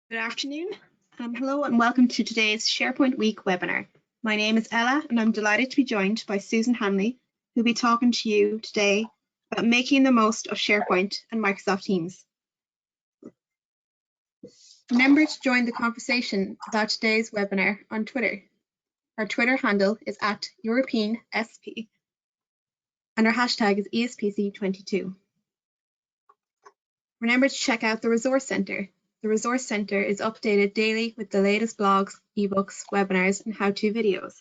Good afternoon. Hello and welcome to today's SharePoint Week webinar. My name is Ella and I'm delighted to be joined by Susan Hanley, who'll be talking to you today about making the most of SharePoint and Microsoft Teams. Remember to join the conversation about today's webinar on Twitter. Our Twitter handle is @EuropeanSP and our hashtag is ESPC22. Remember to check out the Resource Centre. The Resource Centre is updated daily with the latest blogs, ebooks, webinars, and how-to videos.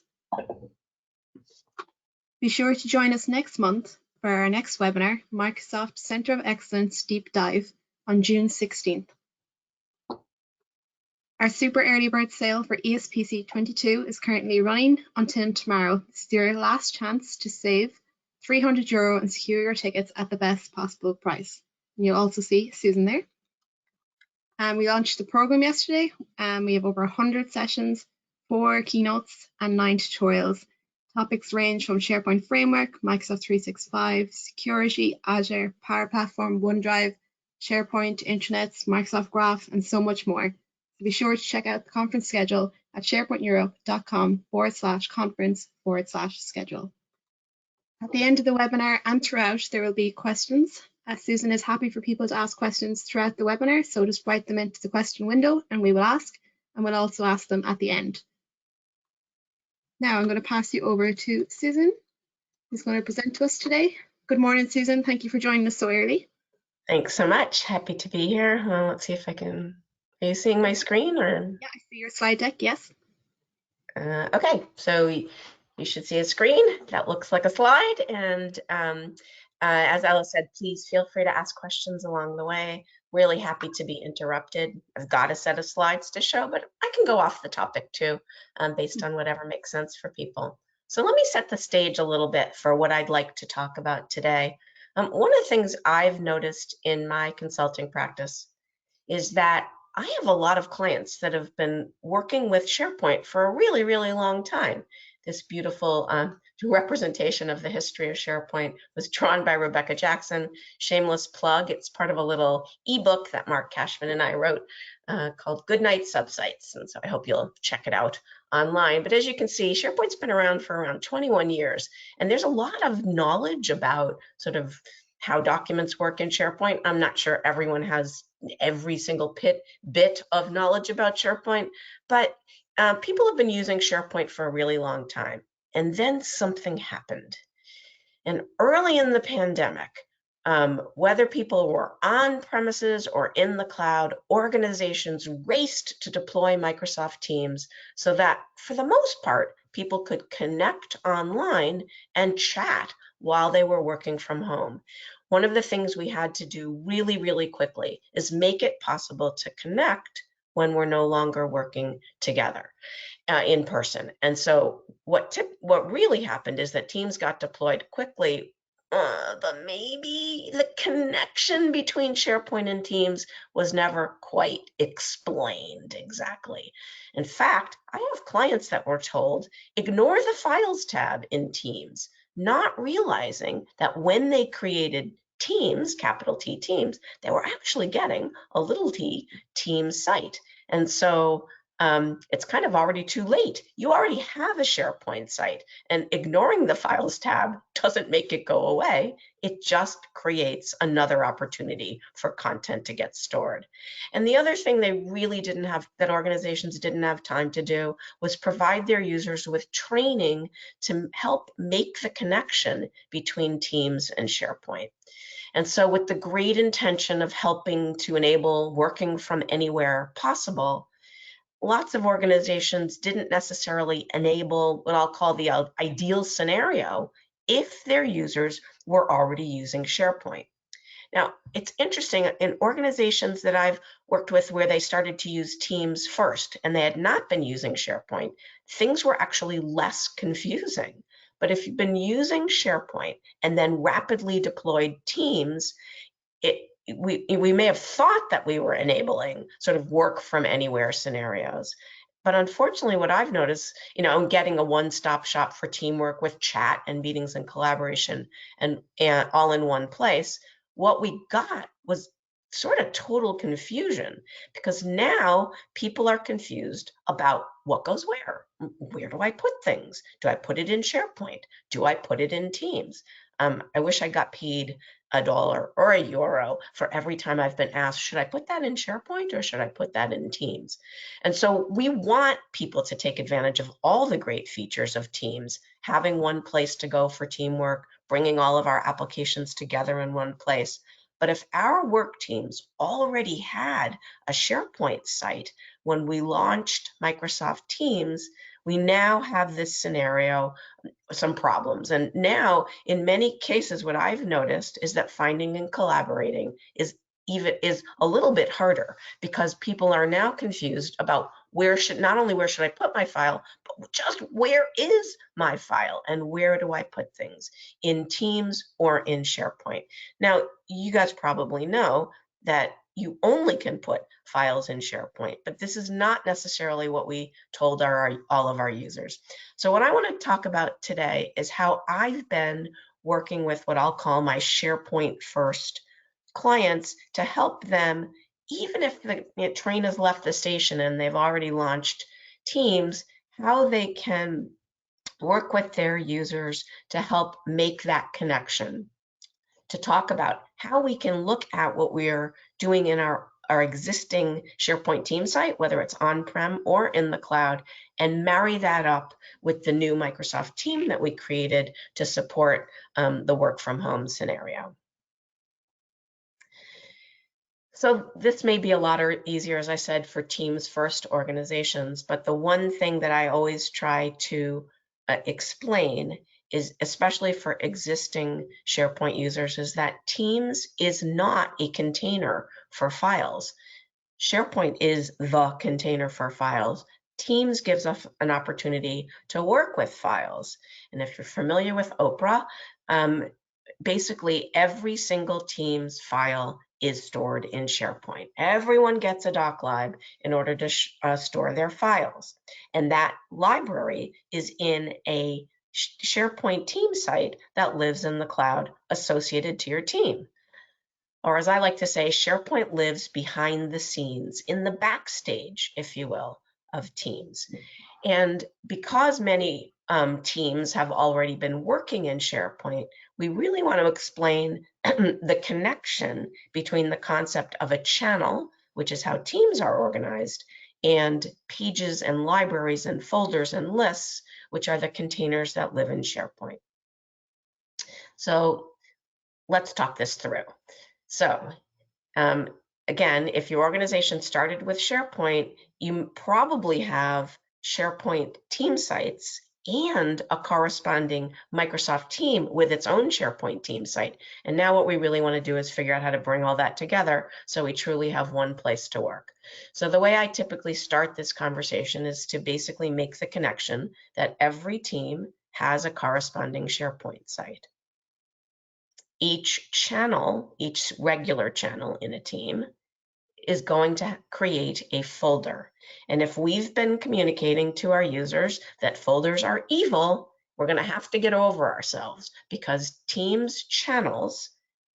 Be sure to join us next month for our next webinar, Microsoft Centre of Excellence Deep Dive, on June 16th. Our super early bird sale for ESPC 22 is currently running until tomorrow. This is your last chance to save €300 and secure your tickets at the best possible price. And you'll also see Susan there. We launched the program yesterday. We have over 100 sessions, 4 keynotes and 9 tutorials. Topics range from SharePoint Framework, Microsoft 365, security, Azure, Power Platform, OneDrive, SharePoint, intranets, Microsoft Graph, and so much more. So be sure to check out the conference schedule at sharepointeurope.com/conference/schedule. At the end of the webinar and throughout, there will be questions. Susan is happy for people to ask questions throughout the webinar, so just write them into the question window and we will ask, and we'll also ask them at the end. Now I'm going to pass you over to Susan, who's going to present to us today. Good morning, Susan. Thank you for joining us so early. Thanks so much. Happy to be here. Let's see if I can, are you seeing my screen? Or? Yeah, I see your slide deck, yes. Okay, so you should see a screen that looks like a slide, and as Ella said, please feel free to ask questions along the way. Really happy to be interrupted. I've got a set of slides to show, but I can go off the topic too, based on whatever makes sense for people. So let me set the stage a little bit for what I'd like to talk about today. One of the things I've noticed in my consulting practice is that I have a lot of clients that have been working with SharePoint for a really, really long time. This beautiful representation of the history of SharePoint was drawn by Rebecca Jackson. Shameless plug, it's part of a little ebook that Mark Cashman and I wrote called Goodnight Subsites. And so I hope you'll check it out online. But as you can see, SharePoint's been around for around 21 years. And there's a lot of knowledge about sort of how documents work in SharePoint. I'm not sure everyone has every single bit of knowledge about SharePoint, but people have been using SharePoint for a really long time. And then something happened. And early in the pandemic, whether people were on premises or in the cloud, organizations raced to deploy Microsoft Teams so that, for the most part, people could connect online and chat while they were working from home. One of the things we had to do really, really quickly is make it possible to connect when we're no longer working together in person. And so what really happened is that Teams got deployed quickly, but maybe the connection between SharePoint and Teams was never quite explained exactly. In fact, I have clients that were told, ignore the Files tab in Teams, not realizing that when they created Teams, capital T Teams, they were actually getting a little t Teams site. And so it's kind of already too late. You already have a SharePoint site, and ignoring the Files tab doesn't make it go away. It just creates another opportunity for content to get stored. And the other thing they really didn't have, that organizations didn't have time to do, was provide their users with training to help make the connection between Teams and SharePoint. And so with the great intention of helping to enable working from anywhere possible, lots of organizations didn't necessarily enable what I'll call the ideal scenario if their users were already using SharePoint. Now, it's interesting, in organizations that I've worked with where they started to use Teams first and they had not been using SharePoint, things were actually less confusing. But if you've been using SharePoint and then rapidly deployed Teams, we may have thought that we were enabling sort of work from anywhere scenarios. But unfortunately, what I've noticed, I'm getting a one-stop shop for teamwork with chat and meetings and collaboration and all in one place. What we got was sort of total confusion, because now people are confused about what goes where. Where do I put things? Do I put it in SharePoint? Do I put it in Teams? I wish I got paid $1 or €1 for every time I've been asked, should I put that in SharePoint or should I put that in Teams? And so we want people to take advantage of all the great features of Teams, having one place to go for teamwork, bringing all of our applications together in one place. But if our work teams already had a SharePoint site when we launched Microsoft Teams, we now have this scenario, some problems. And now, in many cases, what I've noticed is that finding and collaborating is a little bit harder, because people are now confused about not only where should I put my file, but just where is my file and where do I put things in Teams or in SharePoint. Now, you guys probably know that you only can put files in SharePoint, but this is not necessarily what we told all of our users. So what I want to talk about today is how I've been working with what I'll call my SharePoint first clients to help them, even if the train has left the station and they've already launched Teams, how they can work with their users to help make that connection, to talk about how we can look at what we're doing in our existing SharePoint team site, whether it's on-prem or in the cloud, and marry that up with the new Microsoft team that we created to support the work from home scenario. So this may be a lot easier, as I said, for Teams first organizations, but the one thing that I always try to explain is, especially for existing SharePoint users, is that Teams is not a container for files. SharePoint is the container for files. Teams gives us an opportunity to work with files. And if you're familiar with Oprah, basically every single Teams file is stored in SharePoint. Everyone gets a doclib in order to store their files. And that library is in a SharePoint team site that lives in the cloud associated to your team. Or as I like to say, SharePoint lives behind the scenes, in the backstage, if you will, of Teams. And because many teams have already been working in SharePoint, we really want to explain the connection between the concept of a channel, which is how teams are organized, and pages and libraries and folders and lists, which are the containers that live in SharePoint. So let's talk this through. So again, if your organization started with SharePoint, you probably have SharePoint team sites and a corresponding Microsoft team with its own SharePoint team site. And now what we really want to do is figure out how to bring all that together so we truly have one place to work. So the way I typically start this conversation is to basically make the connection that every team has a corresponding SharePoint site. Each channel, each regular channel in a team, is going to create a folder. And if we've been communicating to our users that folders are evil, we're going to have to get over ourselves, because Teams channels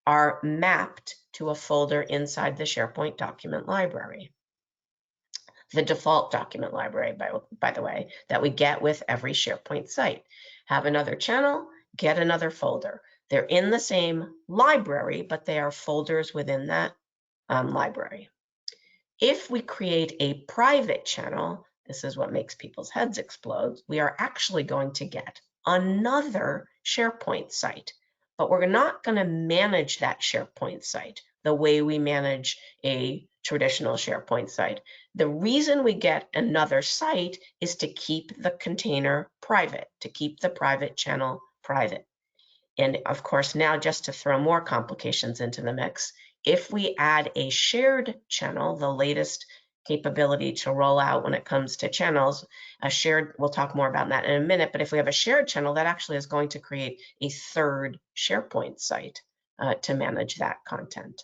are mapped to a folder inside the SharePoint document library. The default document library, by the way, that we get with every SharePoint site. Have another channel, get another folder. They're in the same library, but they are folders within that library. If we create a private channel, this is what makes people's heads explode, we are actually going to get another SharePoint site, but we're not going to manage that SharePoint site the way we manage a traditional SharePoint site. The reason we get another site is to keep the container private, to keep the private channel private. And of course, now just to throw more complications into the mix, if we add a shared channel, the latest capability to roll out when it comes to channels, we'll talk more about that in a minute, but if we have a shared channel, that actually is going to create a third SharePoint site to manage that content.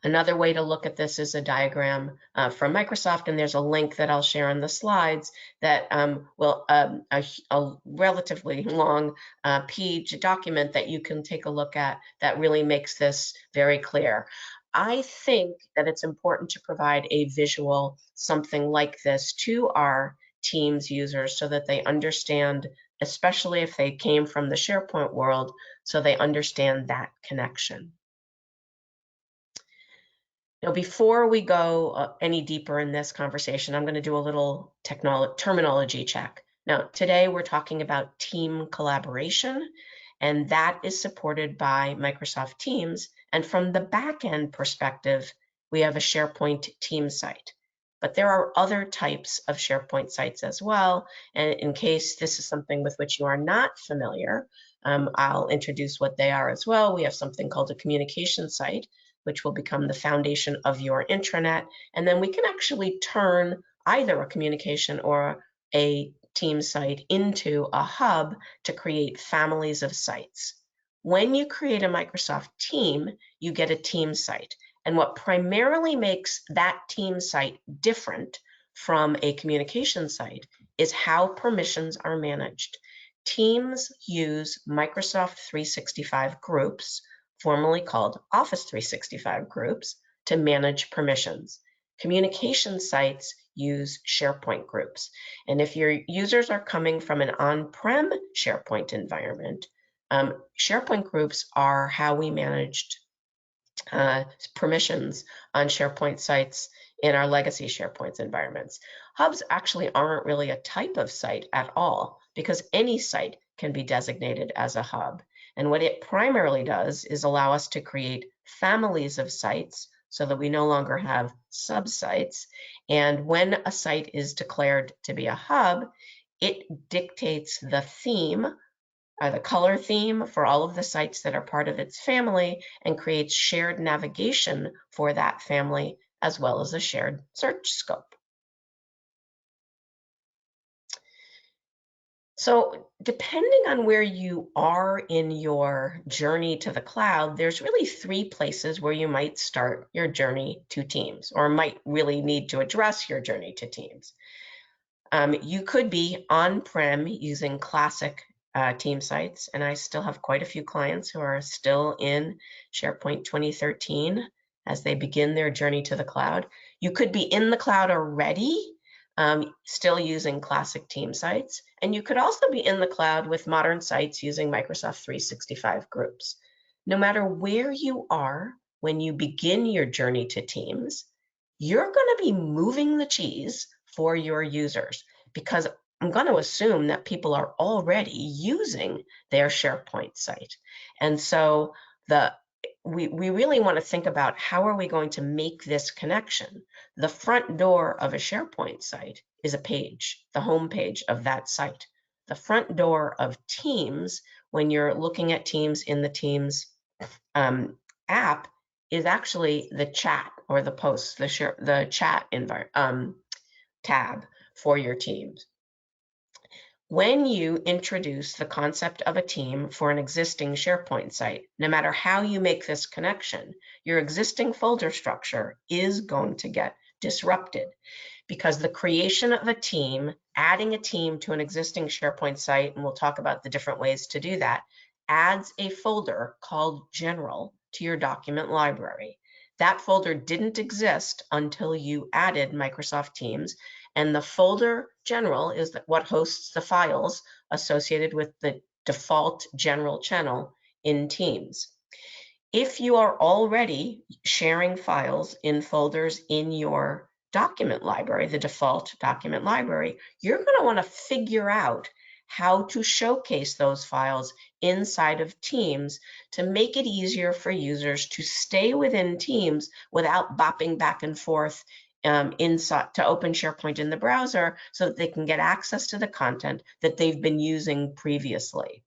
Another way to look at this is a diagram from Microsoft, and there's a link that I'll share in the slides that will a relatively long page document that you can take a look at that really makes this very clear. I think that it's important to provide a visual, something like this, to our Teams users so that they understand, especially if they came from the SharePoint world, so they understand that connection. Now, before we go any deeper in this conversation, I'm going to do a little terminology check. Now, today we're talking about team collaboration, and that is supported by Microsoft Teams. And from the back-end perspective, we have a SharePoint Teams site. But there are other types of SharePoint sites as well. And in case this is something with which you are not familiar, I'll introduce what they are as well. We have something called a communication site, which will become the foundation of your intranet. And then we can actually turn either a communication or a team site into a hub to create families of sites. When you create a Microsoft team, you get a team site. And what primarily makes that team site different from a communication site is how permissions are managed. Teams use Microsoft 365 groups, formerly called Office 365 groups, to manage permissions. Communication sites use SharePoint groups. And if your users are coming from an on-prem SharePoint environment, SharePoint groups are how we managed permissions on SharePoint sites in our legacy SharePoint environments. Hubs actually aren't really a type of site at all, because any site can be designated as a hub. And what it primarily does is allow us to create families of sites so that we no longer have subsites. And when a site is declared to be a hub, it dictates the theme, the color theme for all of the sites that are part of its family, and creates shared navigation for that family, as well as a shared search scope. So depending on where you are in your journey to the cloud, there's really 3 places where you might start your journey to Teams, or might really need to address your journey to Teams. You could be on-prem using classic team sites, and I still have quite a few clients who are still in SharePoint 2013 as they begin their journey to the cloud. You could be in the cloud already, still using classic team sites, and you could also be in the cloud with modern sites using Microsoft 365 groups. No matter where you are when you begin your journey to Teams, you're going to be moving the cheese for your users, because I'm going to assume that people are already using their SharePoint site. And so we really want to think about, how are we going to make this connection? The front door of a SharePoint site is a page, the home page of that site. The front door of Teams, when you're looking at Teams in the Teams app, is actually the chat or the posts, the chat tab for your teams. When you introduce the concept of a team for an existing SharePoint site, no matter how you make this connection, your existing folder structure is going to get disrupted, because the creation of a team, adding a team to an existing SharePoint site, and we'll talk about the different ways to do that, adds a folder called General to your document library. That folder didn't exist until you added Microsoft Teams, and the folder General is what hosts the files associated with the default General channel in Teams. If you are already sharing files in folders in your document library, the default document library, you're going to want to figure out how to showcase those files inside of Teams to make it easier for users to stay within Teams without bopping back and forth inside to open SharePoint in the browser, so that they can get access to the content that they've been using previously.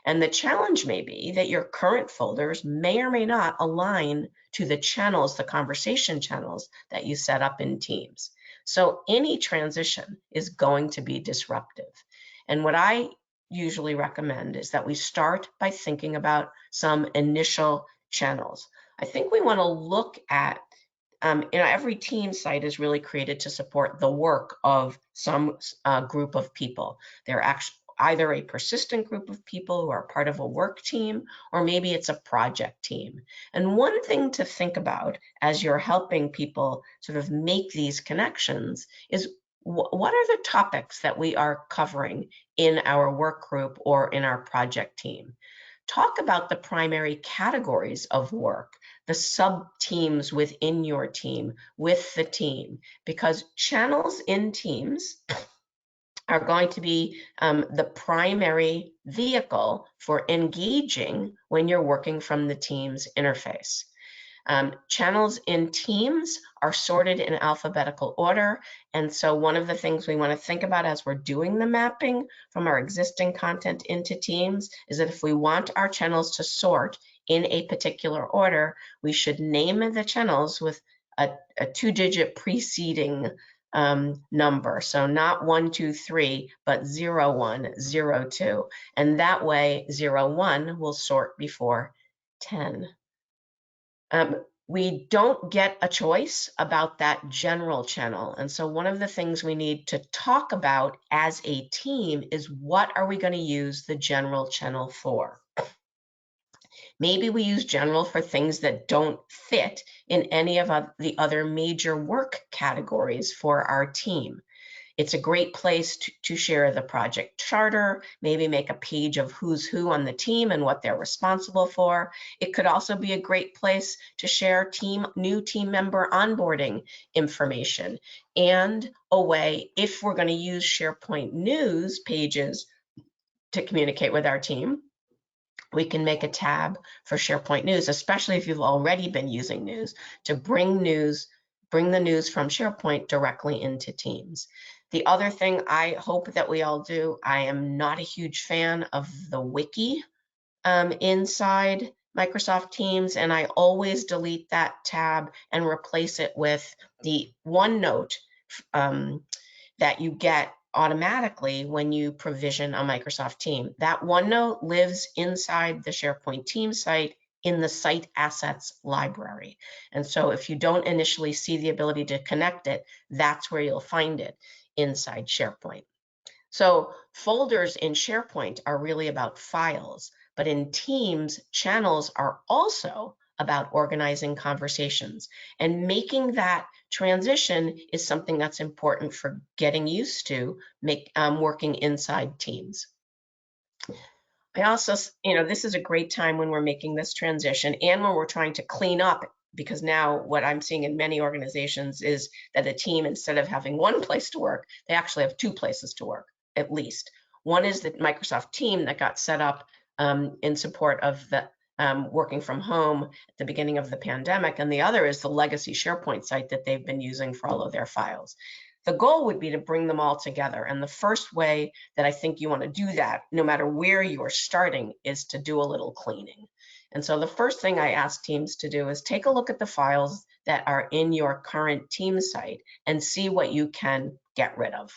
And the challenge may be that your current folders may or may not align to the channels, the conversation channels that you set up in Teams. So any transition is going to be disruptive. And what I usually recommend is that we start by thinking about some initial channels. I think we want to look at, every team site is really created to support the work of some group of people. They're either a persistent group of people who are part of a work team, or maybe it's a project team. And one thing to think about as you're helping people sort of make these connections is what are the topics that we are covering in our work group or in our project team? Talk about the primary categories of work, the sub-teams within your team, with the team, because channels in Teams are going to be the primary vehicle for engaging when you're working from the Teams interface. Channels in Teams are sorted in alphabetical order. And so one of the things we want to think about as we're doing the mapping from our existing content into Teams is that if we want our channels to sort in a particular order, we should name the channels with a 2-digit preceding number. So not 1, 2, 3, but 0, 1, 0, 2. And that way 0, 1 will sort before 10. We don't get a choice about that general channel. And so one of the things we need to talk about as a team is, what are we going to use the general channel for? Maybe we use general for things that don't fit in any of the other major work categories for our team. It's a great place to share the project charter, maybe make a page of who's who on the team and what they're responsible for. It could also be a great place to share new team member onboarding information, and a way, if we're going to use SharePoint news pages to communicate with our team, we can make a tab for SharePoint news, especially if you've already been using news, to bring the news from SharePoint directly into Teams. The other thing I hope that we all do, I am not a huge fan of the wiki inside Microsoft Teams, and I always delete that tab and replace it with the OneNote that you get automatically when you provision a Microsoft team. That OneNote lives inside the SharePoint team site in the Site Assets library. And so if you don't initially see the ability to connect it, that's where you'll find it, inside SharePoint. So folders in SharePoint are really about files, but in Teams, channels are also about organizing conversations, and making that transition is something that's important for getting used to working inside Teams. I also, this is a great time when we're making this transition and when we're trying to clean up, because now what I'm seeing in many organizations is that a team, instead of having one place to work, they actually have 2 places to work, at least. One is the Microsoft team that got set up in support of the working from home at the beginning of the pandemic, and the other is the legacy SharePoint site that they've been using for all of their files. The goal would be to bring them all together, and the first way that I think you want to do that, no matter where you're starting, is to do a little cleaning. And so the first thing I ask teams to do is take a look at the files that are in your current team site and see what you can get rid of.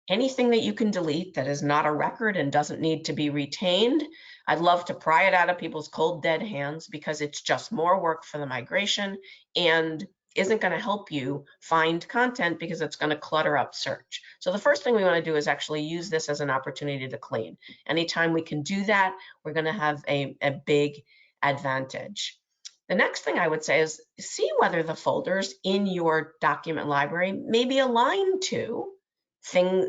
Anything that you can delete that is not a record and doesn't need to be retained, I'd love to pry it out of people's cold, dead hands, because it's just more work for the migration and isn't going to help you find content, because it's going to clutter up search. So the first thing we want to do is actually use this as an opportunity to clean. Anytime we can do that, we're going to have a big advantage. The next thing I would say is see whether the folders in your document library may be aligned to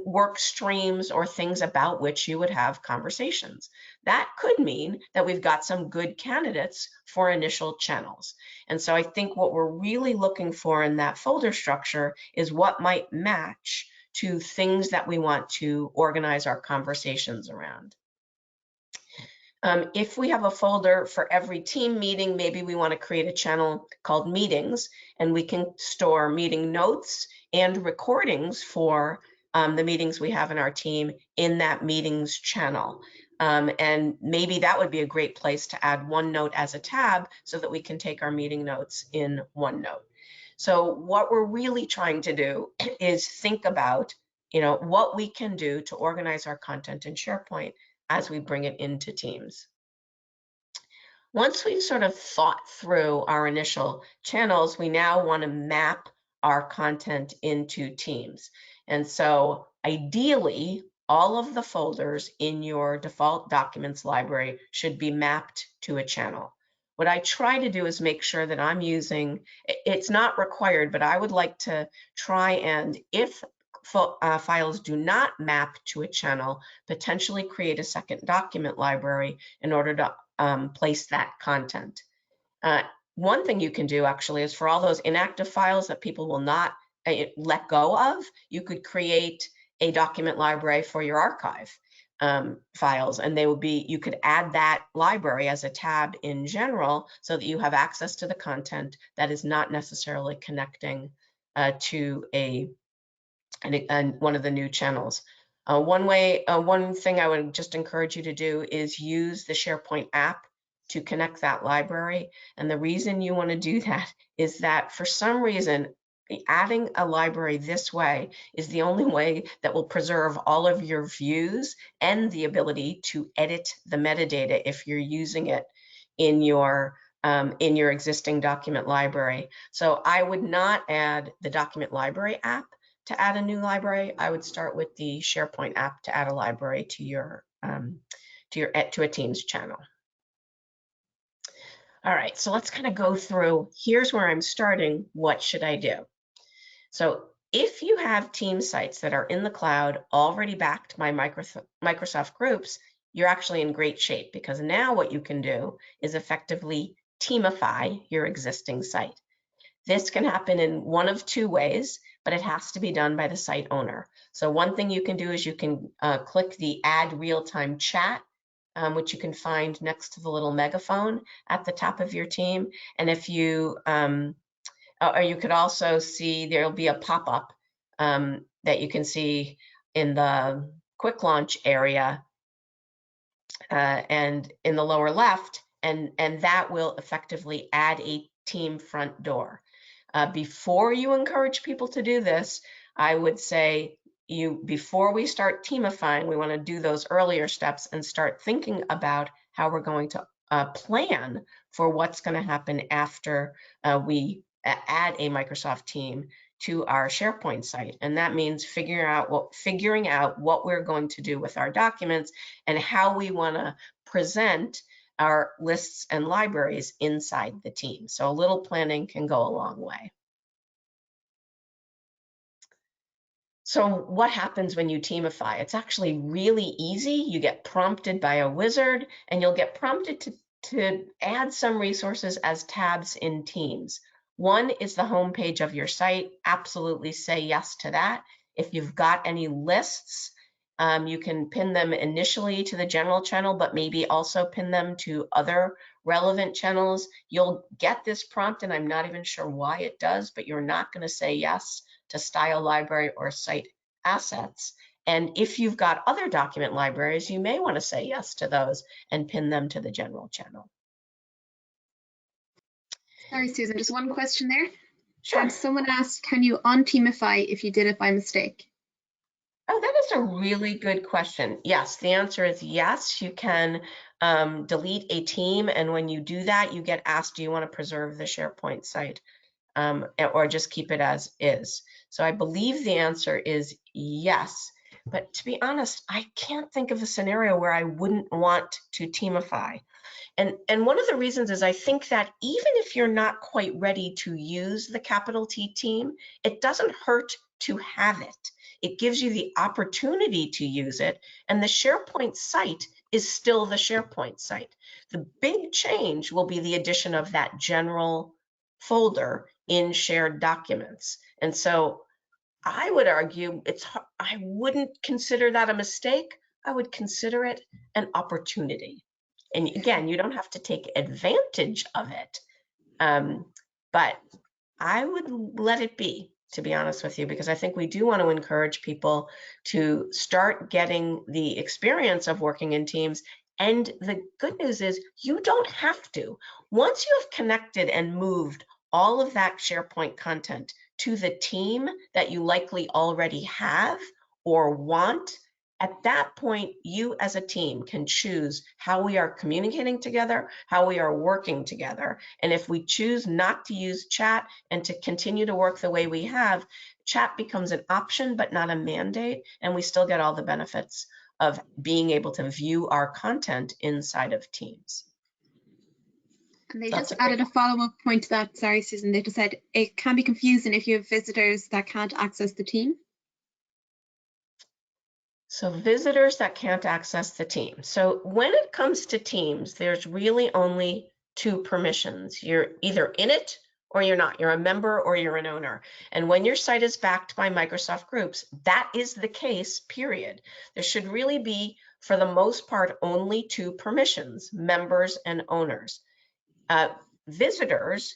work streams or things about which you would have conversations. That could mean that we've got some good candidates for initial channels. And so I think what we're really looking for in that folder structure is what might match to things that we want to organize our conversations around. If we have a folder for every team meeting, maybe we want to create a channel called meetings, and we can store meeting notes and recordings for the meetings we have in our team in that meetings channel. And maybe that would be a great place to add OneNote as a tab so that we can take our meeting notes in OneNote. So what we're really trying to do is think about, what we can do to organize our content in SharePoint as we bring it into Teams. Once we've sort of thought through our initial channels, we now want to map our content into Teams. And so ideally, all of the folders in your default documents library should be mapped to a channel. What I try to do is make sure that I'm using, it's not required, but I would like to try and, if files do not map to a channel, potentially create a second document library in order to place that content. One thing you can do actually is for all those inactive files that people will not let go of, you could create a document library for your archive files, and they would be, you could add that library as a tab in general so that you have access to the content that is not necessarily connecting to one of the new channels. One thing I would just encourage you to do is use the SharePoint app to connect that library. And the reason you want to do that is that for some reason, adding a library this way is the only way that will preserve all of your views and the ability to edit the metadata if you're using it in your existing document library. So I would not add the document library app to add a new library. I would start with the SharePoint app to add a library to a Teams channel. All right, so let's kind of go through, here's where I'm starting, what should I do? So if you have Teams sites that are in the cloud, already backed by Microsoft Groups, you're actually in great shape, because now what you can do is effectively Teamify your existing site. This can happen in one of two ways, but it has to be done by the site owner. So one thing you can do is you can click the Add Real-Time Chat, which you can find next to the little megaphone at the top of your team. And if you, or you could also see there'll be a pop-up that you can see in the quick launch area and in the lower left, and that will effectively add a team front door. Before you encourage people to do this, I would say before we start Teamifying, we want to do those earlier steps and start thinking about how we're going to plan for what's going to happen after we add a Microsoft team to our SharePoint site. And that means figuring out what we're going to do with our documents and how we want to present our lists and libraries inside the team. So a little planning can go a long way. So what happens when you Teamify? It's actually really easy. You get prompted by a wizard, and you'll get prompted to add some resources as tabs in Teams. One is the home page of your site. Absolutely say yes to that. If you've got any lists, you can pin them initially to the general channel, but maybe also pin them to other relevant channels. You'll get this prompt, and I'm not even sure why it does, but you're not going to say yes to style library or site assets. And if you've got other document libraries, you may want to say yes to those and pin them to the general channel. Sorry, Susan, just one question there. Sure. Someone asked, can you un-Teamify if you did it by mistake? Oh, that is a really good question. Yes, the answer is yes. You can delete a team, and when you do that, you get asked, do you want to preserve the SharePoint site or just keep it as is? So I believe the answer is yes. But to be honest, I can't think of a scenario where I wouldn't want to Teamify. And one of the reasons is I think that even if you're not quite ready to use the capital T team, it doesn't hurt to have it. It gives you the opportunity to use it, and the SharePoint site is still the SharePoint site. The big change will be the addition of that general folder in shared documents. And so I would argue I wouldn't consider that a mistake. I would consider it an opportunity. And again, you don't have to take advantage of it, but I would let it be, to be honest with you, because I think we do want to encourage people to start getting the experience of working in teams. And the good news is you don't have to. Once you have connected and moved all of that SharePoint content to the team that you likely already have or want At that point, you as a team can choose how we are communicating together, how we are working together. And if we choose not to use chat and to continue to work the way we have, chat becomes an option, but not a mandate. And we still get all the benefits of being able to view our content inside of Teams. And they just added a follow-up point to that. Sorry, Susan. They just said it can be confusing if you have visitors that can't access the team. So visitors that can't access the team. So when it comes to Teams, there's really only two permissions. You're either in it or you're not. You're a member or you're an owner. And when your site is backed by Microsoft Groups, that is the case, period. There should really be, for the most part, only two permissions, members and owners. Visitors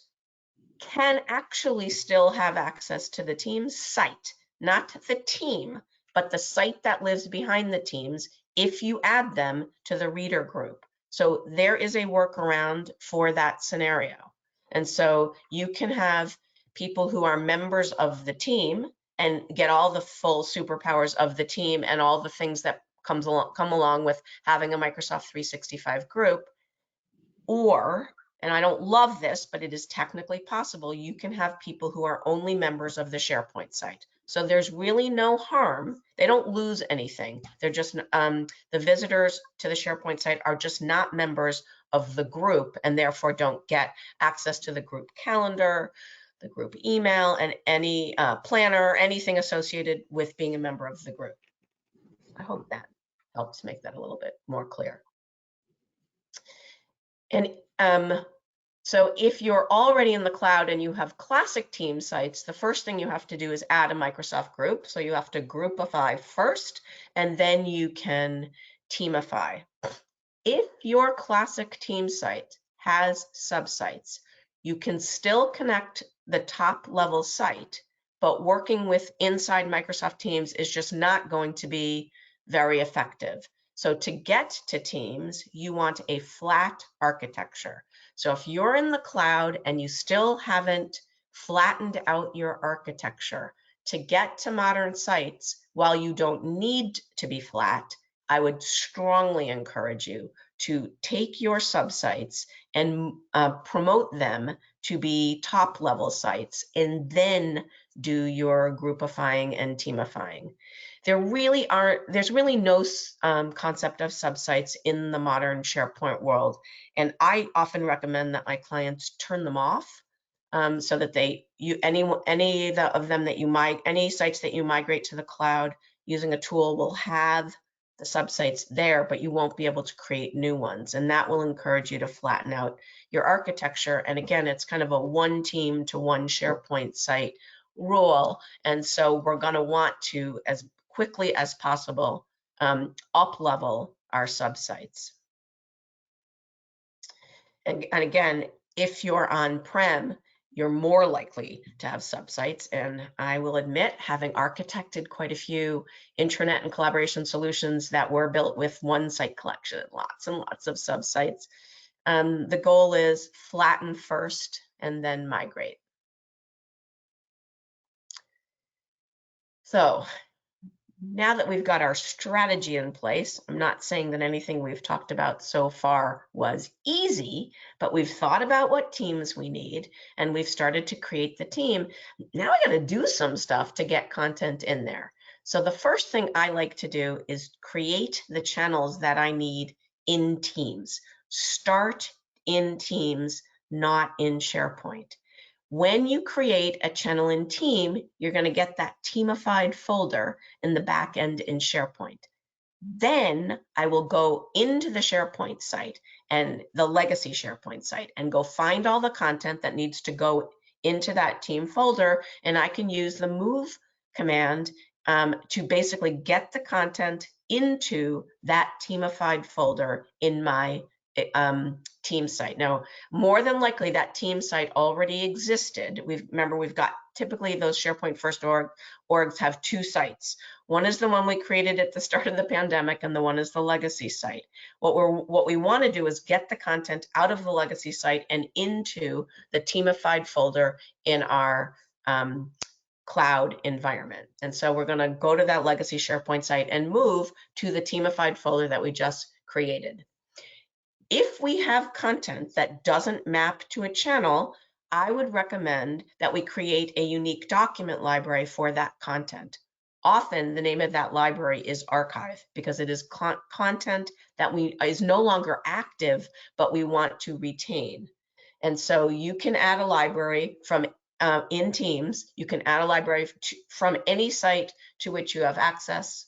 can actually still have access to the Teams site, not the team, but the site that lives behind the teams if you add them to the reader group. So there is a workaround for that scenario. And so you can have people who are members of the team and get all the full superpowers of the team and all the things that come along with having a Microsoft 365 group. Or, and I don't love this, but it is technically possible, you can have people who are only members of the SharePoint site. So there's really no harm. They don't lose anything. They're just, the visitors to the SharePoint site are just not members of the group and therefore don't get access to the group calendar, the group email, and any planner, anything associated with being a member of the group. I hope that helps make that a little bit more clear. And so if you're already in the cloud and you have classic team sites, the first thing you have to do is add a Microsoft group. So you have to groupify first, and then you can Teamify. If your classic team site has subsites, you can still connect the top level site, but working with inside Microsoft Teams is just not going to be very effective. So to get to Teams, you want a flat architecture. So if you're in the cloud and you still haven't flattened out your architecture, to get to modern sites, while you don't need to be flat, I would strongly encourage you to take your subsites and promote them to be top level sites and then do your groupifying and teamifying. There's really no concept of subsites in the modern SharePoint world. And I often recommend that my clients turn them off so that any sites that you migrate to the cloud using a tool will have the subsites there, but you won't be able to create new ones. And that will encourage you to flatten out your architecture. And again, it's kind of a one team to one SharePoint site rule. And so we're going to want to, as quickly as possible, up-level our subsites. And again, if you're on-prem, you're more likely to have subsites. And I will admit, having architected quite a few intranet and collaboration solutions that were built with one site collection, lots and lots of subsites, the goal is flatten first and then migrate. So now that we've got our strategy in place, I'm not saying that anything we've talked about so far was easy, but we've thought about what teams we need and we've started to create the team. Now I got to do some stuff to get content in there. So the first thing I like to do is create the channels that I need in Teams. Start in Teams, not in SharePoint. When you create a channel in Team, you're going to get that teamified folder in the back end in SharePoint. Then I will go into the SharePoint site and the legacy SharePoint site and go find all the content that needs to go into that team folder. And I can use the move command to basically get the content into that teamified folder in my team site. Now, more than likely that team site already existed. Remember, we've got typically those SharePoint first orgs have two sites. One is the one we created at the start of the pandemic, and the one is the legacy site. What we want to do is get the content out of the legacy site and into the teamified folder in our cloud environment. And so we're going to go to that legacy SharePoint site and move to the Teamified folder that we just created. If we have content that doesn't map to a channel, I would recommend that we create a unique document library for that content. Often the name of that library is archive because it is content that is no longer active, but we want to retain. And so you can add a library from in Teams. You can add a library from any site to which you have access.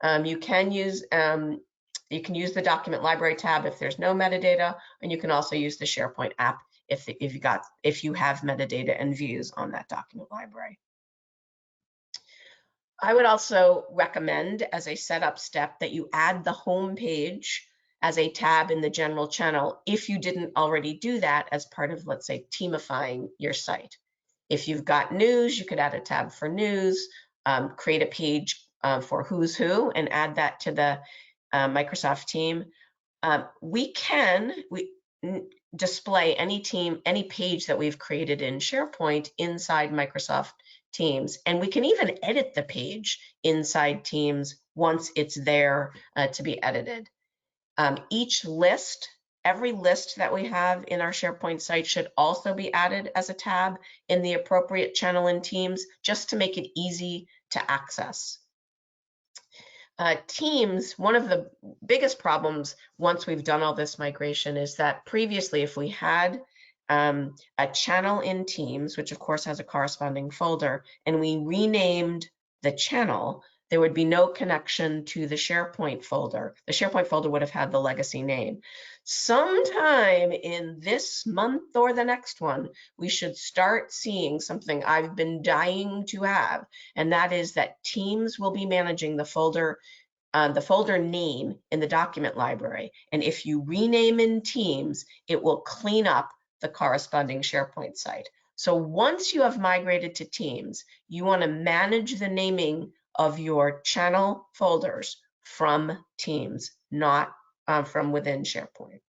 You can use the document library tab if there's no metadata, and you can also use the SharePoint app if you have metadata and views on that document library. I would also recommend as a setup step that you add the home page as a tab in the general channel if you didn't already do that as part of, let's say, Teamifying your site. If you've got news, you could add a tab for news, create a page for who's who and add that to the Microsoft team. We display any page that we've created in SharePoint inside Microsoft Teams, and we can even edit the page inside Teams once it's there to be edited. Every list that we have in our SharePoint site should also be added as a tab in the appropriate channel in Teams, just to make it easy to access. Teams, one of the biggest problems once we've done all this migration is that previously, if we had a channel in Teams, which of course has a corresponding folder, and we renamed the channel, there would be no connection to the SharePoint folder. The SharePoint folder would have had the legacy name. Sometime in this month or the next one, we should start seeing something I've been dying to have, and that is that Teams will be managing the folder name in the document library. And if you rename in Teams, it will clean up the corresponding SharePoint site. So once you have migrated to Teams, you want to manage the naming of your channel folders from Teams, not from within SharePoint.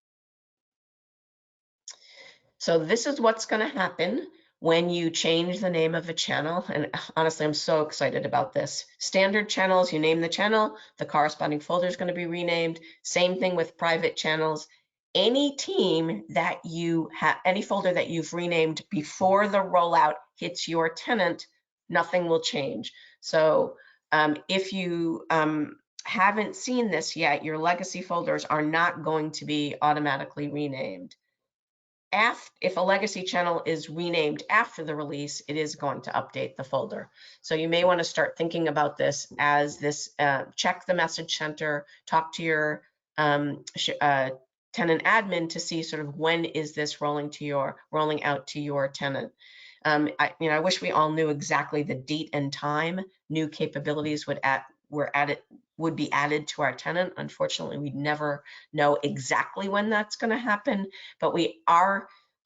So this is what's going to happen when you change the name of a channel. And honestly, I'm so excited about this. Standard channels, you name the channel, the corresponding folder is going to be renamed. Same thing with private channels. Any team that you have, any folder that you've renamed before the rollout hits your tenant, nothing will change. So if you haven't seen this yet, your legacy folders are not going to be automatically renamed. If a legacy channel is renamed after the release, it is going to update the folder. So you may want to start thinking about this as this, check the message center, talk to your tenant admin to see sort of when is this rolling out to your tenant. I wish we all knew exactly the date and time new capabilities would be added to our tenant. Unfortunately, we'd never know exactly when that's going to happen, but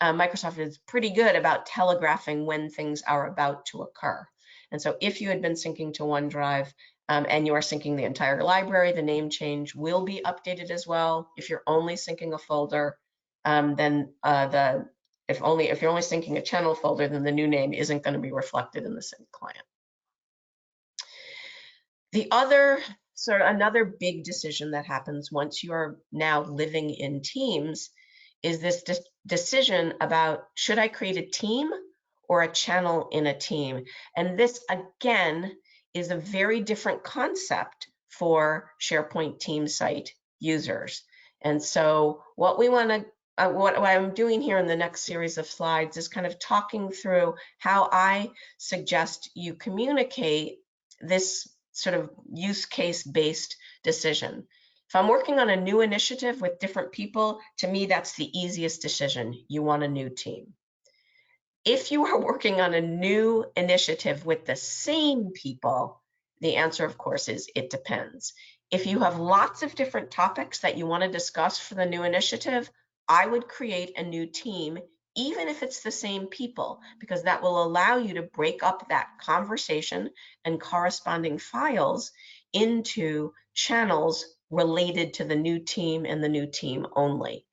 Microsoft is pretty good about telegraphing when things are about to occur. And so if you had been syncing to OneDrive and you are syncing the entire library, the name change will be updated as well. If you're only syncing a folder, then if you're only syncing a channel folder, then the new name isn't going to be reflected in the sync client. The other another big decision that happens once you are now living in Teams is this decision about, should I create a team or a channel in a team? And this, again, is a very different concept for SharePoint team site users. And so what I'm doing here in the next series of slides is kind of talking through how I suggest you communicate this sort of use case based decision. If I'm working on a new initiative with different people, to me, that's the easiest decision. You want a new team. If you are working on a new initiative with the same people, the answer, of course, is it depends. If you have lots of different topics that you want to discuss for the new initiative, I would create a new team, even if it's the same people, because that will allow you to break up that conversation and corresponding files into channels related to the new team and the new team only.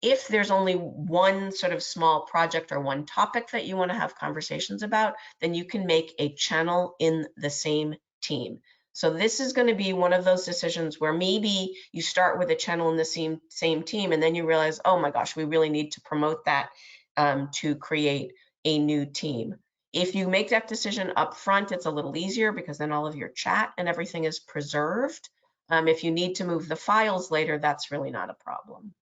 If there's only one sort of small project or one topic that you want to have conversations about, then you can make a channel in the same team. So this is going to be one of those decisions where maybe you start with a channel in the same team, and then you realize, oh my gosh, we really need to promote that to create a new team. If you make that decision up front, it's a little easier because then all of your chat and everything is preserved. If you need to move the files later, that's really not a problem.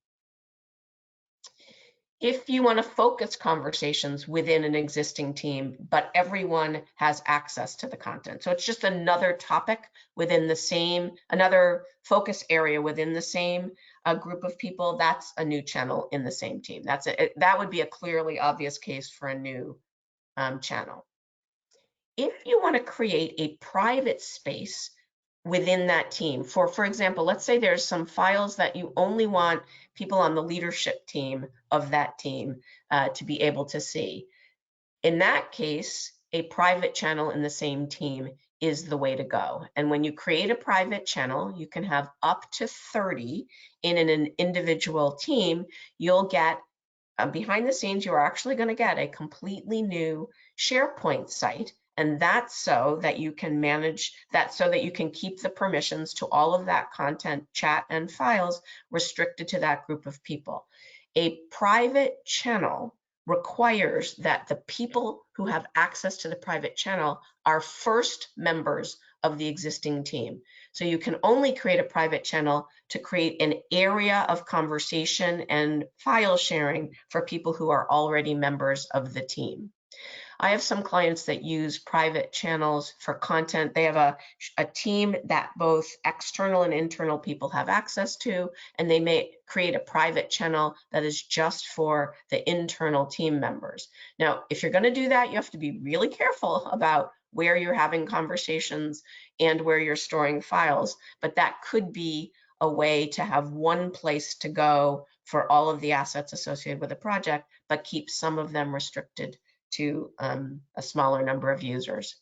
If you want to focus conversations within an existing team, but everyone has access to the content. So it's just another topic within the same, another focus area within the same group of people, that's a new channel in the same team. That would be a clearly obvious case for a new channel. If you want to create a private space within that team, for example, let's say there's some files that you only want people on the leadership team of that team to be able to see. In that case, a private channel in the same team is the way to go. And when you create a private channel, you can have up to 30 in an individual team. You'll get behind the scenes, you're actually going to get a completely new SharePoint site. And that's so that you can manage that, so that you can keep the permissions to all of that content, chat, and files restricted to that group of people. A private channel requires that the people who have access to the private channel are first members of the existing team. So you can only create a private channel to create an area of conversation and file sharing for people who are already members of the team. I have some clients that use private channels for content. They have a team that both external and internal people have access to, and they may create a private channel that is just for the internal team members. Now, if you're going to do that, you have to be really careful about where you're having conversations and where you're storing files, but that could be a way to have one place to go for all of the assets associated with a project, but keep some of them restricted to a smaller number of users.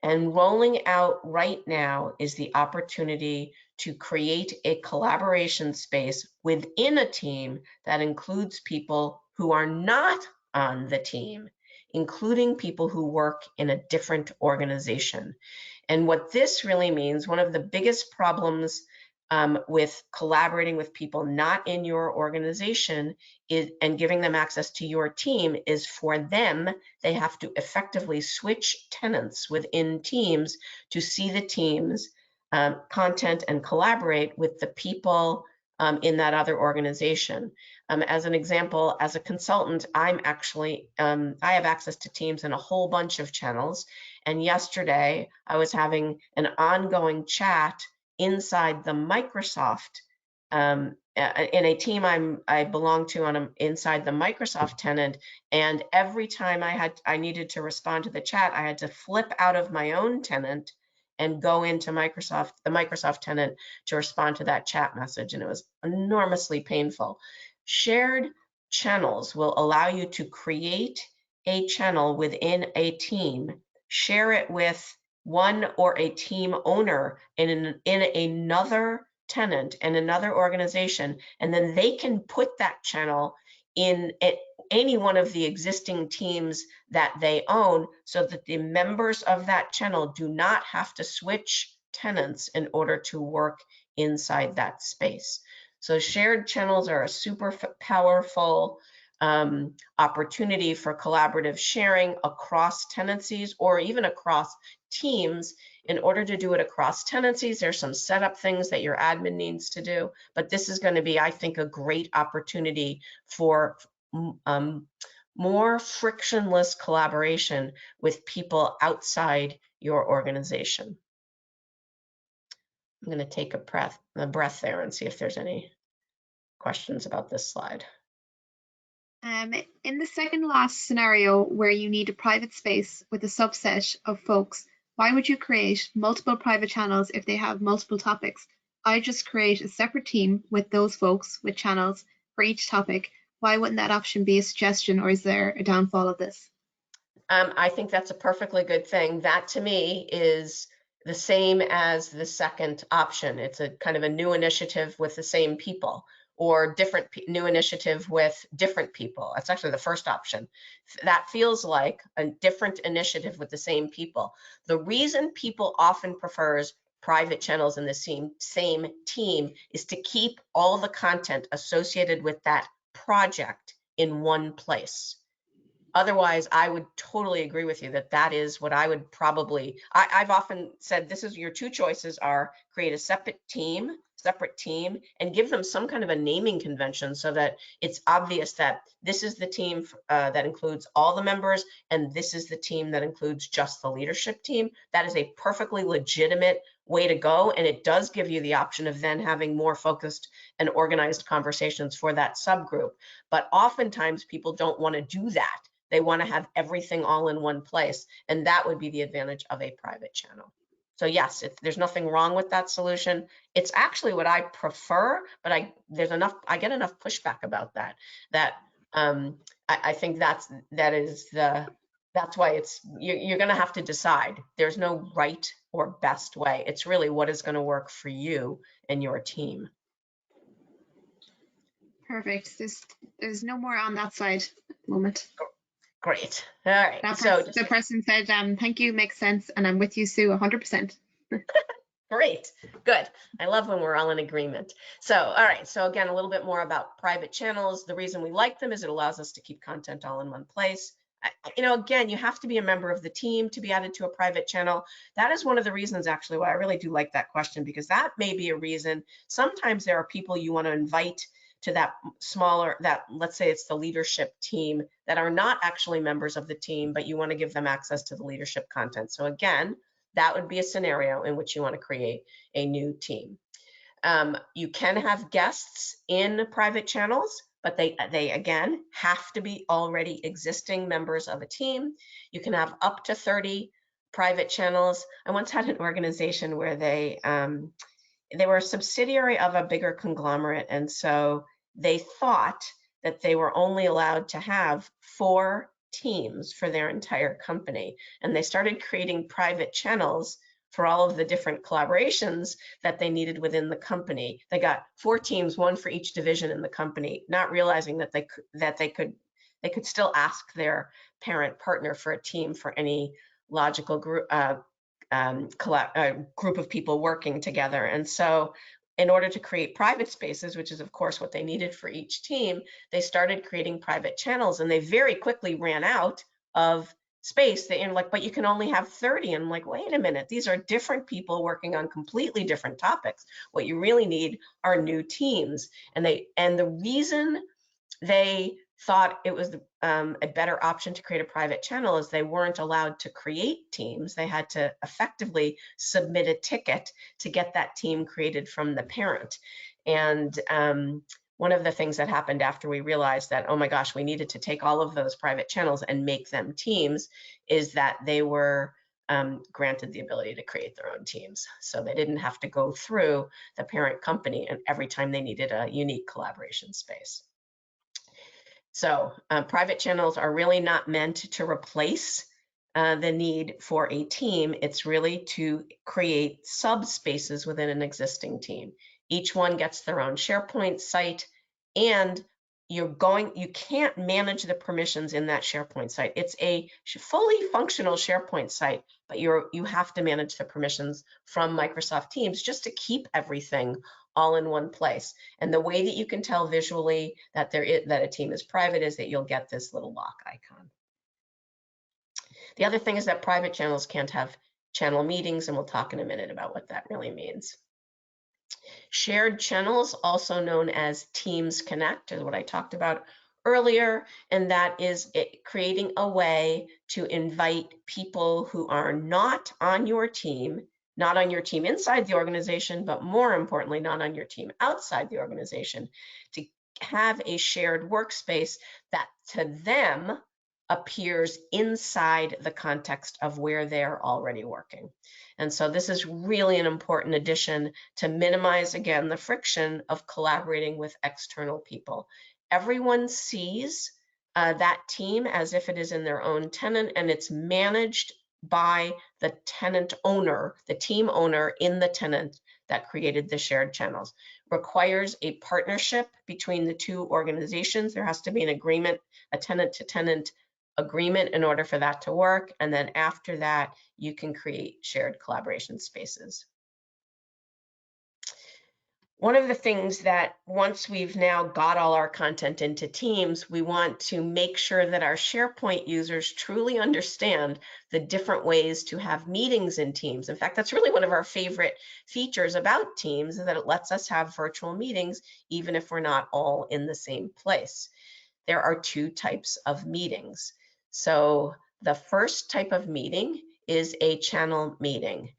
And rolling out right now is the opportunity to create a collaboration space within a team that includes people who are not on the team, including people who work in a different organization. And what this really means, one of the biggest problems with collaborating with people not in your organization and giving them access to your team is for them, they have to effectively switch tenants within Teams to see the team's content and collaborate with the people in that other organization. As an example, as a consultant, I'm actually, I have access to Teams in a whole bunch of channels. And yesterday I was having an ongoing chat inside the Microsoft, in a team I belong to inside the Microsoft tenant, and every time I needed to respond to the chat, I had to flip out of my own tenant and go into the Microsoft tenant to respond to that chat message, and it was enormously painful. Shared channels will allow you to create a channel within a team, share it with one or a team owner in another tenant and another organization, and then they can put that channel in any one of the existing teams that they own, so that the members of that channel do not have to switch tenants in order to work inside that space. So shared channels are a super powerful opportunity for collaborative sharing across tenancies or even across teams. In order to do it across tenancies, there's some setup things that your admin needs to do, but this is going to be, I think, a great opportunity for more frictionless collaboration with people outside your organization. I'm going to take a breath there and see if there's any questions about this slide. In the second last scenario where you need a private space with a subset of folks, why would you create multiple private channels if they have multiple topics? I just create a separate team with those folks with channels for each topic. Why wouldn't that option be a suggestion, or is there a downfall of this? I think that's a perfectly good thing. That to me is the same as the second option. It's a kind of a new initiative with the same people. or different new initiative with different people. That's actually the first option. That feels like a different initiative with the same people. The reason people often prefers private channels in the same team is to keep all the content associated with that project in one place. Otherwise, I would totally agree with you that that is what I would probably, I've often said this is your two choices are create a separate team, and give them some kind of a naming convention so that it's obvious that this is the team that includes all the members and this is the team that includes just the leadership team. That is a perfectly legitimate way to go, and it does give you the option of then having more focused and organized conversations for that subgroup. But oftentimes people don't want to do that. They want to have everything all in one place, and that would be the advantage of a private channel. So yes, there's nothing wrong with that solution. It's actually what I prefer, but I get enough pushback about that. I think that's why you're going to have to decide. There's no right or best way. It's really what is going to work for you and your team. Perfect. There's no more on that side at the moment. Great. All right. The person said, thank you, makes sense. And I'm with you, Sue, 100%. Great. Good. I love when we're all in agreement. So, all right. So again, a little bit more about private channels. The reason we like them is it allows us to keep content all in one place. Again, you have to be a member of the team to be added to a private channel. That is one of the reasons actually why I really do like that question, because that may be a reason. Sometimes there are people you want to invite to that let's say it's the leadership team, that are not actually members of the team, but you want to give them access to the leadership content. So again, that would be a scenario in which you want to create a new team. You can have guests in private channels, but they again have to be already existing members of a team. You can have up to 30 private channels. I once had an organization where they were a subsidiary of a bigger conglomerate, and so they thought that they were only allowed to have 4 teams for their entire company, and they started creating private channels for all of the different collaborations that they needed within the company. They got 4 teams, 1 for each division in the company, not realizing that they could still ask their parent partner for a team for any logical group of people working together. And so in order to create private spaces, which is of course what they needed for each team, they started creating private channels, and they very quickly ran out of space. They're like, but you can only have 30. And I'm like, wait a minute, these are different people working on completely different topics. What you really need are new teams. And the reason they thought it was a better option to create a private channel is they weren't allowed to create teams. They had to effectively submit a ticket to get that team created from the parent. And one of the things that happened after we realized that, oh my gosh, we needed to take all of those private channels and make them teams, is that they were granted the ability to create their own teams. So they didn't have to go through the parent company and every time they needed a unique collaboration space. So private channels are really not meant to replace the need for a team. It's really to create subspaces within an existing team. Each one gets their own SharePoint site, and you can't manage the permissions in that SharePoint site. It's a fully functional SharePoint site, but you have to manage the permissions from Microsoft Teams just to keep everything all in one place. And the way that you can tell visually that a team is private is that you'll get this little lock icon. The other thing is that private channels can't have channel meetings, and we'll talk in a minute about what that really means. Shared channels, also known as Teams Connect, is what I talked about earlier, and that is creating a way to invite people who are not on your team inside the organization, but more importantly, not on your team outside the organization, to have a shared workspace that to them appears inside the context of where they're already working. And so this is really an important addition to minimize, again, the friction of collaborating with external people. Everyone sees that team as if it is in their own tenant, and it's managed by the tenant owner, the team owner in the tenant that created the shared channels. Requires a partnership between the two organizations. There has to be an agreement, a tenant-to-tenant agreement in order for that to work. And then after that, you can create shared collaboration spaces. One of the things that once we've now got all our content into Teams, we want to make sure that our SharePoint users truly understand the different ways to have meetings in Teams. In fact, that's really one of our favorite features about Teams, is that it lets us have virtual meetings even if we're not all in the same place. There are two types of meetings. So the first type of meeting is a channel meeting.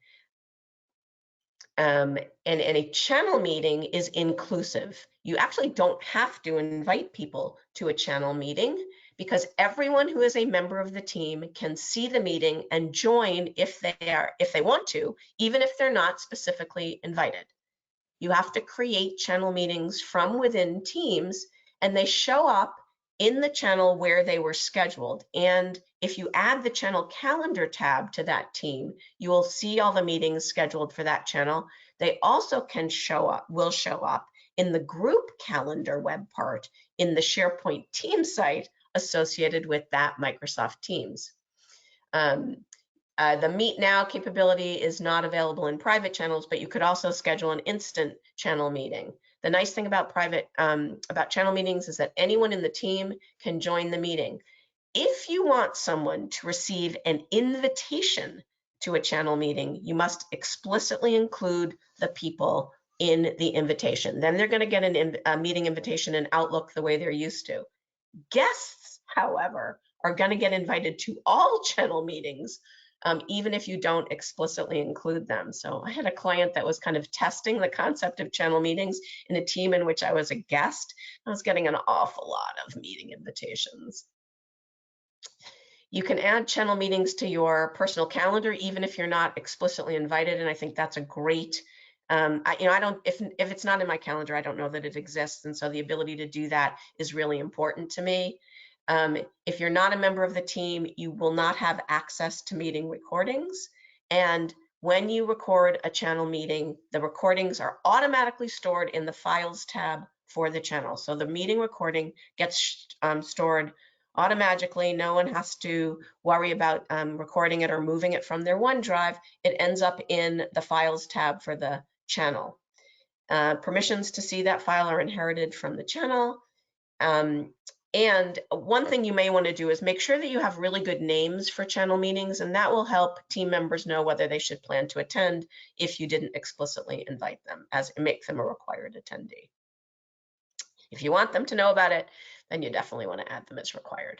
And a channel meeting is inclusive. You actually don't have to invite people to a channel meeting because everyone who is a member of the team can see the meeting and join if they want to, even if they're not specifically invited. You have to create channel meetings from within Teams, and they show up in the channel where they were scheduled. And if you add the channel calendar tab to that team, you will see all the meetings scheduled for that channel. They also will show up in the group calendar web part in the SharePoint team site associated with that Microsoft Teams. The Meet Now capability is not available in private channels, but you could also schedule an instant channel meeting. The nice thing about about channel meetings is that anyone in the team can join the meeting. If you want someone to receive an invitation to a channel meeting, you must explicitly include the people in the invitation. Then they're going to get a meeting invitation in Outlook the way they're used to. Guests, however, are going to get invited to all channel meetings, even if you don't explicitly include them. So I had a client that was kind of testing the concept of channel meetings in a team in which I was a guest. I was getting an awful lot of meeting invitations. You can add channel meetings to your personal calendar, even if you're not explicitly invited, and I think that's a great, if it's not in my calendar, I don't know that it exists, and so the ability to do that is really important to me. If you're not a member of the team, you will not have access to meeting recordings. And when you record a channel meeting, the recordings are automatically stored in the Files tab for the channel. So the meeting recording gets stored automatically. No one has to worry about recording it or moving it from their OneDrive. It ends up in the Files tab for the channel. Permissions to see that file are inherited from the channel. And one thing you may want to do is make sure that you have really good names for channel meetings, and that will help team members know whether they should plan to attend if you didn't explicitly invite them, as it makes them a required attendee. If you want them to know about it, then you definitely want to add them as required.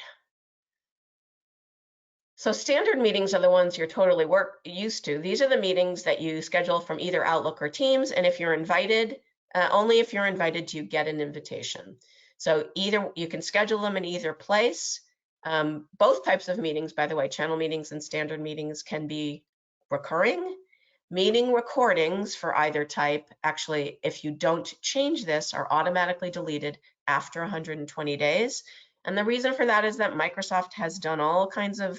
So standard meetings are the ones you're totally used to. These are the meetings that you schedule from either Outlook or Teams, and if you're invited, only if you're invited do you get an invitation. So either you can schedule them in either place. Both types of meetings, by the way, channel meetings and standard meetings can be recurring. Meeting recordings for either type, actually, if you don't change this, are automatically deleted after 120 days. And the reason for that is that Microsoft has done all kinds of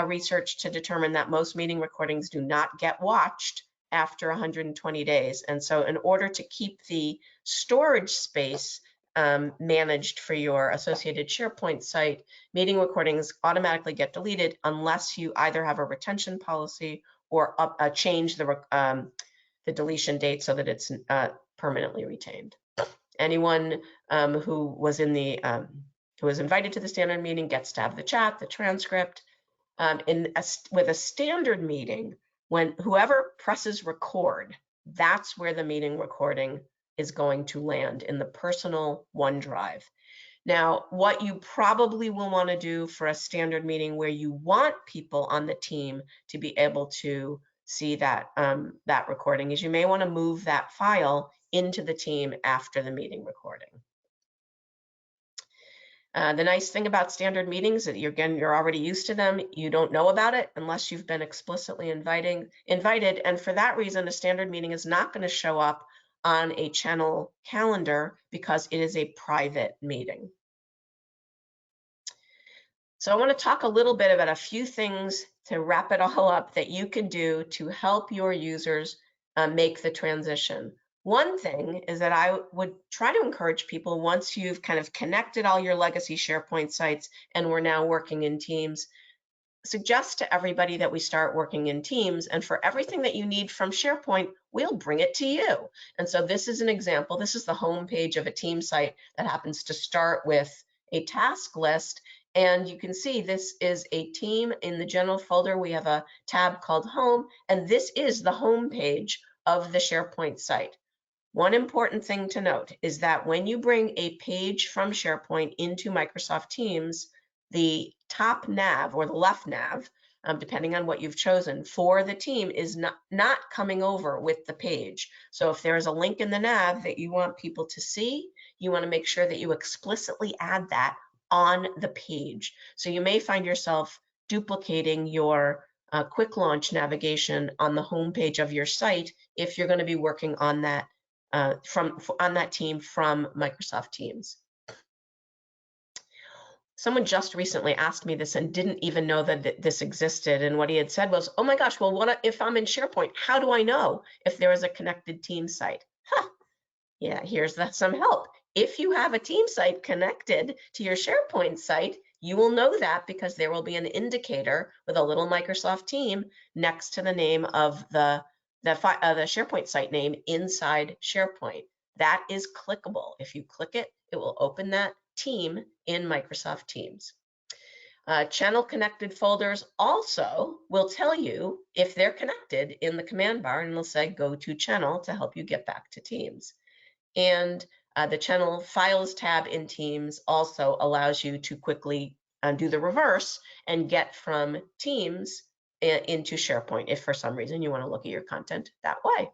research to determine that most meeting recordings do not get watched after 120 days. And so in order to keep the storage space managed for your associated SharePoint site, meeting recordings automatically get deleted unless you either have a retention policy or change the deletion date so that it's permanently retained. Anyone who was invited to the standard meeting gets to have the chat, the transcript. With a standard meeting, when whoever presses record, that's where the meeting recording is going to land, in the personal OneDrive. Now, what you probably will want to do for a standard meeting where you want people on the team to be able to see that recording is you may want to move that file into the team after the meeting recording. The nice thing about standard meetings is that you're already used to them. You don't know about it unless you've been explicitly invited. And for that reason, a standard meeting is not going to show up on a channel calendar because it is a private meeting. So I want to talk a little bit about a few things to wrap it all up that you can do to help your users make the transition. One thing is that I would try to encourage people, once you've kind of connected all your legacy SharePoint sites and we're now working in Teams, suggest to everybody that we start working in Teams, and for everything that you need from SharePoint, we'll bring it to you. And so this is an example. This is the home page of a Teams site that happens to start with a task list. And you can see this is a team. In the general folder, we have a tab called Home, and this is the home page of the SharePoint site. One important thing to note is that when you bring a page from SharePoint into Microsoft Teams, the top nav or the left nav, depending on what you've chosen for the team, is not coming over with the page. So if there is a link in the nav that you want people to see, you want to make sure that you explicitly add that on the page. So you may find yourself duplicating your quick launch navigation on the home page of your site if you're going to be working on that on that team from Microsoft Teams. Someone just recently asked me this and didn't even know that this existed. And what he had said was, oh my gosh, well, what if I'm in SharePoint? How do I know if there is a connected team site? Huh. Yeah, here's some help. If you have a team site connected to your SharePoint site, you will know that because there will be an indicator with a little Microsoft team next to the name of the SharePoint site name inside SharePoint. That is clickable. If you click it, it will open that team in Microsoft Teams. Channel connected folders also will tell you if they're connected in the command bar, and it'll say go to channel to help you get back to Teams. And the channel files tab in Teams also allows you to quickly do the reverse and get from Teams into SharePoint if for some reason you want to look at your content that way.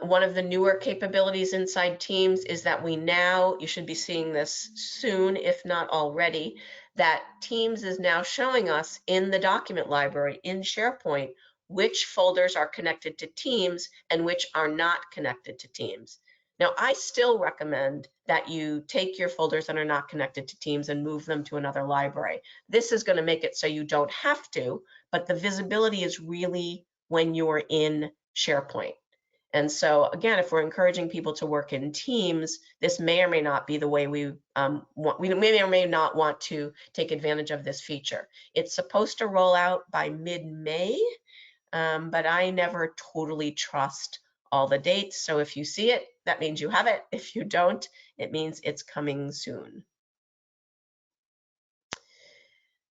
One of the newer capabilities inside Teams is that you should be seeing this soon, if not already, that Teams is now showing us in the document library in SharePoint which folders are connected to Teams and which are not connected to Teams. Now, I still recommend that you take your folders that are not connected to Teams and move them to another library. This is going to make it so you don't have to, but the visibility is really when you're in SharePoint. And so again, if we're encouraging people to work in Teams, this may or may not be the way we may or may not want to take advantage of this feature. It's supposed to roll out by mid-May, but I never totally trust all the dates. So if you see it, that means you have it. If you don't, it means it's coming soon.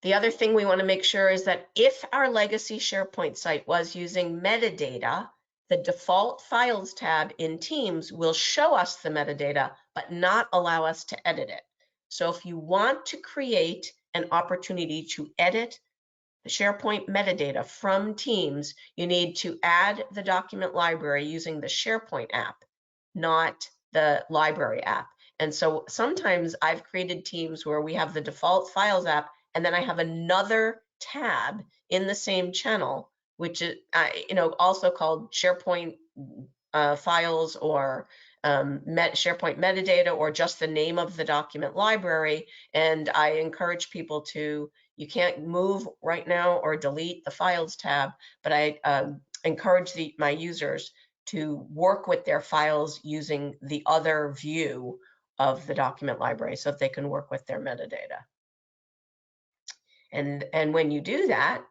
The other thing we want to make sure is that if our legacy SharePoint site was using metadata, the default files tab in Teams will show us the metadata, but not allow us to edit it. So if you want to create an opportunity to edit the SharePoint metadata from Teams, you need to add the document library using the SharePoint app, not the library app. And so sometimes I've created teams where we have the default files app, and then I have another tab in the same channel, which is also called SharePoint files or SharePoint metadata, or just the name of the document library. And I encourage people you can't move right now or delete the files tab, but I encourage my users to work with their files using the other view of the document library so that they can work with their metadata. And when you do that,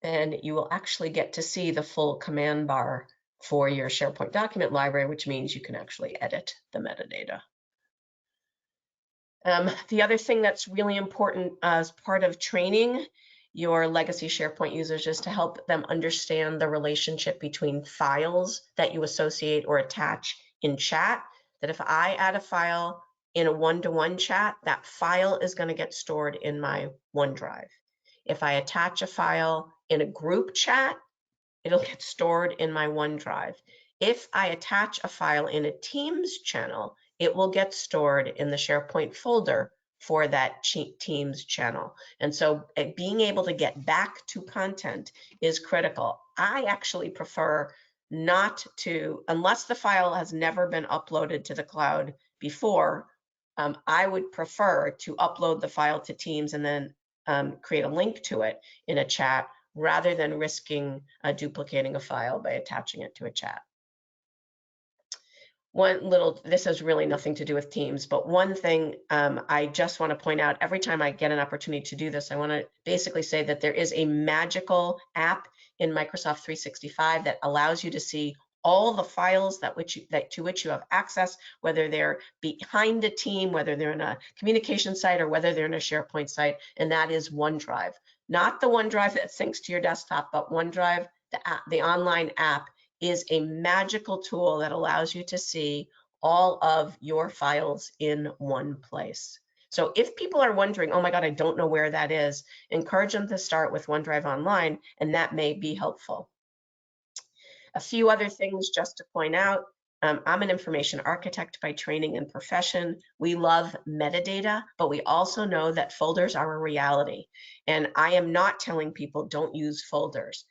then you will actually get to see the full command bar for your SharePoint document library, which means you can actually edit the metadata. The other thing that's really important as part of training your legacy SharePoint users is to help them understand the relationship between files that you associate or attach in chat. That if I add a file in a one-to-one chat, that file is going to get stored in my OneDrive. If I attach a file in a group chat, it'll get stored in my OneDrive. If I attach a file in a Teams channel, it will get stored in the SharePoint folder for that Teams channel. And so being able to get back to content is critical. I actually prefer not to, unless the file has never been uploaded to the cloud before, I would prefer to upload the file to Teams and then create a link to it in a chat, rather than risking duplicating a file by attaching it to a chat. This has really nothing to do with Teams, but one thing I just want to point out, every time I get an opportunity to do this, I want to basically say that there is a magical app in Microsoft 365 that allows you to see all the files to which you have access, whether they're behind a team, whether they're in a communication site, or whether they're in a SharePoint site, and that is OneDrive. Not the OneDrive that syncs to your desktop, but OneDrive, the online app, is a magical tool that allows you to see all of your files in one place. So if people are wondering, oh my God, I don't know where that is, encourage them to start with OneDrive Online, and that may be helpful. A few other things just to point out. I'm an information architect by training and profession. We love metadata, but we also know that folders are a reality. And I am not telling people don't use folders.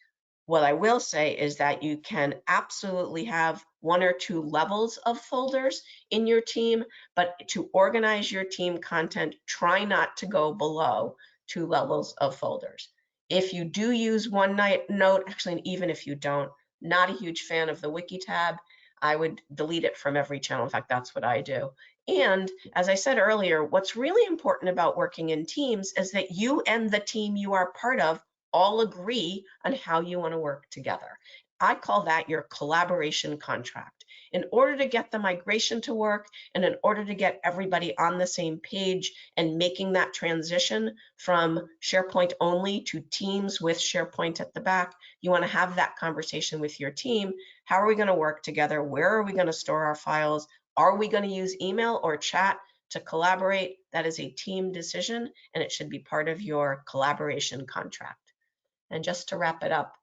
What I will say is that you can absolutely have 1 or 2 levels of folders in your team, but to organize your team content, try not to go below 2 levels of folders. If you do use OneNote, actually, even if you don't, not a huge fan of the wiki tab. I would delete it from every channel. In fact, that's what I do. And as I said earlier, what's really important about working in teams is that you and the team you are part of all agree on how you want to work together. I call that your collaboration contract. In order to get the migration to work, and in order to get everybody on the same page and making that transition from SharePoint only to Teams with SharePoint at the back, you want to have that conversation with your team. How are we going to work together? Where are we going to store our files? Are we going to use email or chat to collaborate? That is a team decision, and it should be part of your collaboration contract. And just to wrap it up,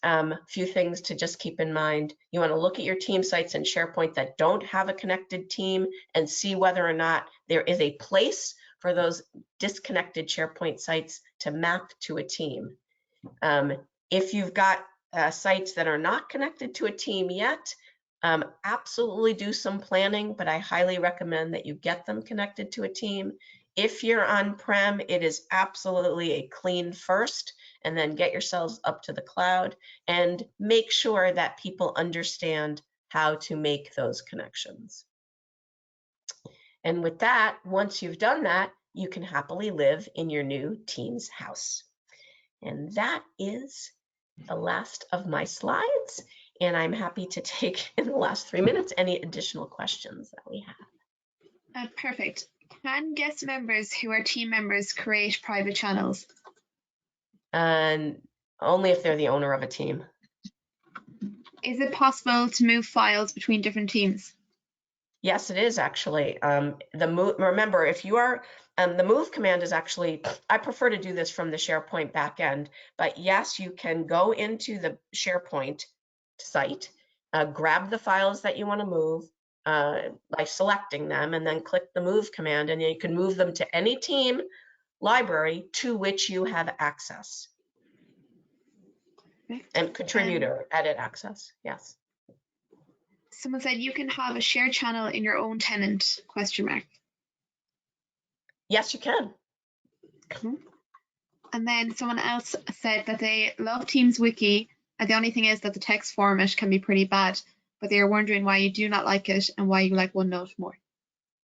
a few things to just keep in mind. You want to look at your team sites in SharePoint that don't have a connected team and see whether or not there is a place for those disconnected SharePoint sites to map to a team. If you've got sites that are not connected to a team yet, absolutely do some planning, but I highly recommend that you get them connected to a team. If you're on-prem, it is absolutely a clean first, and then get yourselves up to the cloud and make sure that people understand how to make those connections. And with that, once you've done that, you can happily live in your new Teams house. And that is the last of my slides. And I'm happy to take, in the last 3 minutes, any additional questions that we have. Perfect. Can guest members who are team members create private channels? And only if they're the owner of a team. Is it possible to move files between different teams? Yes, it is actually. Remember, if you are, the move command is actually, I prefer to do this from the SharePoint backend, but yes, you can go into the SharePoint site, grab the files that you want to move by selecting them, and then click the move command, and you can move them to any team library to which you have access. And contributor edit access, yes. Someone said you can have a shared channel in your own tenant, ? Yes, you can. Cool. And then someone else said that they love Teams Wiki, and the only thing is that the text format can be pretty bad, but they are wondering why you do not like it and why you like OneNote more.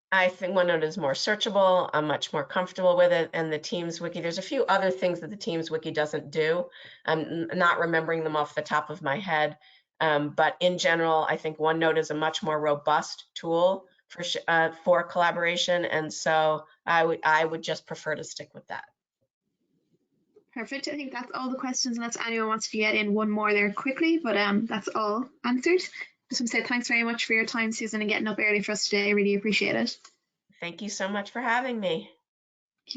I think OneNote is more searchable. I'm much more comfortable with it. And the Teams Wiki, there's a few other things that the Teams Wiki doesn't do. I'm not remembering them off the top of my head. But in general, I think OneNote is a much more robust tool for collaboration. And so I would just prefer to stick with that. Perfect. I think that's all the questions, unless anyone wants to get in one more there quickly, but that's all answered. Just want to say thanks very much for your time, Susan, and getting up early for us today. I really appreciate it. Thank you so much for having me.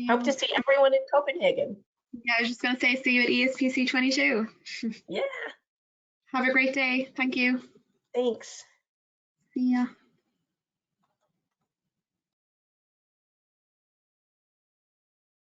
Hope to see everyone in Copenhagen. Yeah, I was just going to say see you at ESPC 22. Yeah. Have a great day. Thank you. Thanks. See ya.